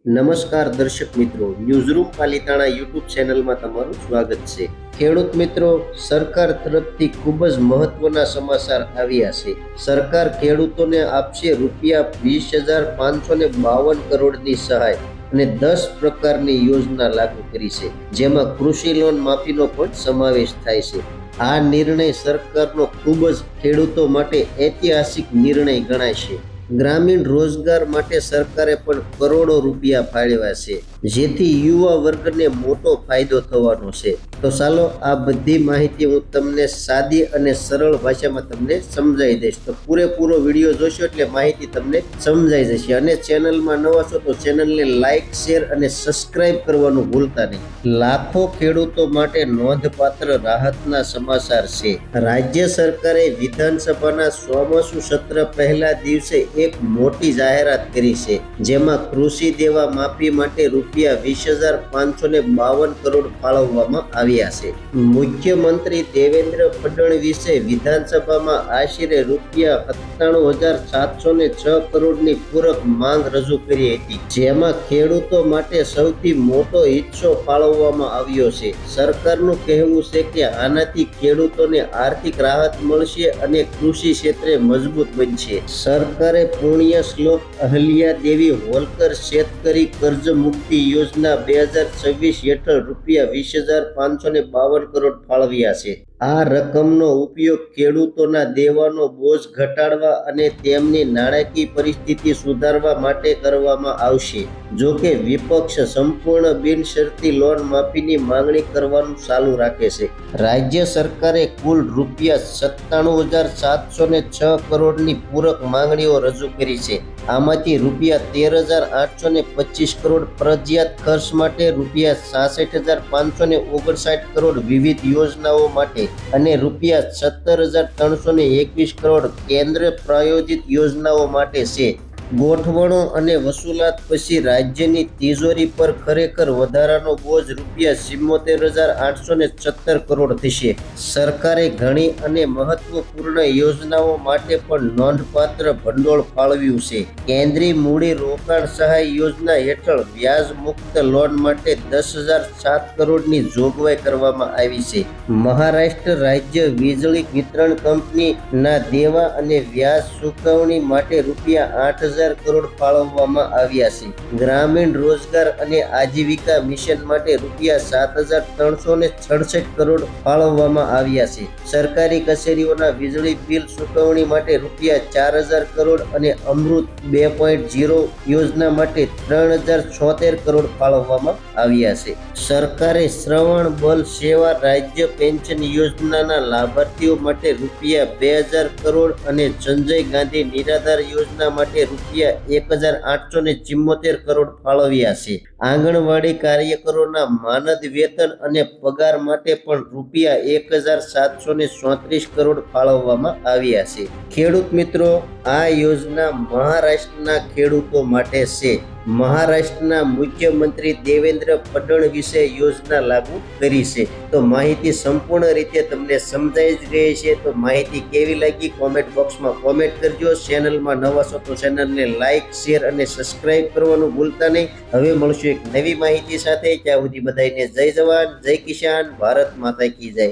નમસ્કાર દર્શક મિત્રો, ન્યૂઝરૂમ પાલિતાણા યુટ્યુબ ચેનલમાં તમારું સ્વાગત છે। ખેડૂત મિત્રો, સરકાર તરફથી ખૂબ જ મહત્વના સમાચાર આવ્યા છે। સરકાર ખેડૂતોને આપશે ₹20,552 કરોડની સહાય અને 10 પ્રકારની યોજના લાગુ કરી છે, જેમાં કૃષિ લોન માફીનો પણ સમાવેશ થાય છે। આ નિર્ણય સરકારનો ખૂબ જ ખેડૂતો માટે ઐતિહાસિક નિર્ણય ગણાય છે। ગ્રામીણ રોજગાર માટે સરકારે પણ કરોડો રૂપિયા ફાળવ્યા છે, જેથી યુવા વર્ગને મોટો ફાયદો થવાનો છે। તો ચાલો આ બધી માહિતી હું તમને સાદી અને સરળ ભાષામાં તમને સમજાવી દઈશ। તો પૂરેપૂરો વિડીયો જોશો એટલે માહિતી તમને સમજાઈ જશે। અને ચેનલમાં નવા છો તો ચેનલને લાઈક, શેર અને સબસ્ક્રાઇબ કરવાનું ભૂલતા નહીં। લાખો ખેડૂતો માટે નોંધપાત્ર રાહતના સમાચાર છે। રાજ્ય સરકારે વિધાનસભાના ચોમાસુ સત્ર પહેલા દિવસે એક મોટી જાહેરાત કરી છે, જેમાં કૃષિ દેવા માફી માટે ₹20,552 કરોડ ફાળવવામાં આવ્યા છે। મુખ્યમંત્રી દેવેન્દ્ર ફડણવીસે વિધાનસભામાં આશરે ₹97,706 કરોડની પૂરક માંગ રજૂ કરી હતી, જેમાં ખેડૂતો માટે સૌથી મોટો હિસ્સો ફાળવવામાં આવ્યો છે। સરકારનું કહેવું છે કે આનાથી ખેડૂતોને આર્થિક રાહત મળશે અને કૃષિ ક્ષેત્રે મજબૂત બનશે। સરકારે પુણ્ય શ્લોક અહલ્યા દેવી હોલકર શેતકરી કર્જ મુક્તિ યોજના 2026 હેઠળ ₹20,552 કરોડ ફાળવ્યા છે। આ રકમનો ઉપયોગ ખેડૂતોના દેવાનો બોજ ઘટાડવા અને તેમની નાણાકીય પરિસ્થિતિ સુધારવા માટે કરવામાં આવશે। જો કે વિપક્ષ સંપૂર્ણ બિનશરતી લોન માફીની માંગણી કરવાનું ચાલુ રાખે છે। રાજ્ય સરકારે કુલ ₹97,706 કરોડની પૂરક માંગણીઓ રજૂ કરી છે। આમાંથી ₹13,825 કરોડ ફરજિયાત ખર્ચ માટે, ₹66,559 કરોડ વિવિધ યોજનાઓ માટે અને ₹17,321 કરોડ કેન્દ્ર પ્રાયોજિત યોજનાઓ માટે છે। ગોઠવણો અને વસૂલાત પછી રાજ્યની તિજોરી પર ખરેખર વધારાનો બોજ ₹74,817 કરોડ થશે। સરકારે ઘણી અને મહત્વપૂર્ણ યોજનાઓ માટે પણ નોંધપાત્ર ભંડોળ ફાળવ્યું છે। કેન્દ્રીય મૂડી રોકાણ સહાય યોજના હેઠળ વ્યાજ મુક્ત લોન માટે 10,007 કરોડની જોગવાઈ કરવામાં આવી છે। મહારાષ્ટ્ર રાજ્ય વીજળી વિતરણ કંપનીના દેવા અને વ્યાજ ચૂકવણી માટે ₹8,000 કરોડ ફાળવવામાં આવ્યા છે। ગ્રામીણ રોજગાર અને આજીવિકા મિશન માટે ₹7,366 કરોડ ફાળવવામાં આવ્યા છે। સરકારી કચેરીઓના વીજળી બિલ ચૂકવણી માટે ₹4,000 કરોડ અને અમૃત 2.0 યોજના માટે 3,076 કરોડ ફાળવવામાં આવ્યા છે। સરકારે શ્રવણ બલ સેવા રાજ્ય પેન્શન યોજનાના લાભાર્થીઓ માટે ₹2,000 કરોડ અને સંજય ગાંધી નિરાધાર યોજના માટે ₹1,874 કરોડ ફાળવ્યા છે। આંગણવાડી કાર્યકરોના માનદ વેતન અને પગાર માટે પણ ₹1,734 કરોડ ફાળવવામાં આવ્યા છે। ખેડૂત મિત્રો, આ યોજના મહારાષ્ટ્રના ખેડૂતો માટે છે। મહારાષ્ટ્રના મુખ્યમંત્રી દેવેન્દ્ર ફડણવીસે યોજના લાગુ કરી છે। તો માહિતી સંપૂર્ણ રીતે તમને સમજાઈ જ ગઈ છે। તો માહિતી કેવી લાગી કોમેન્ટ બોક્સમાં કોમેન્ટ કરજો। ચેનલમાં નવા છો તો ચેનલને લાઈક, શેર અને સબસ્ક્રાઇબ કરવાનું ભૂલતા નહીં। હવે મળશું એક નવી માહિતી સાથે। ત્યાં સુધી બધાને જય જવાન, જય કિસાન, ભારત માતા કી જય।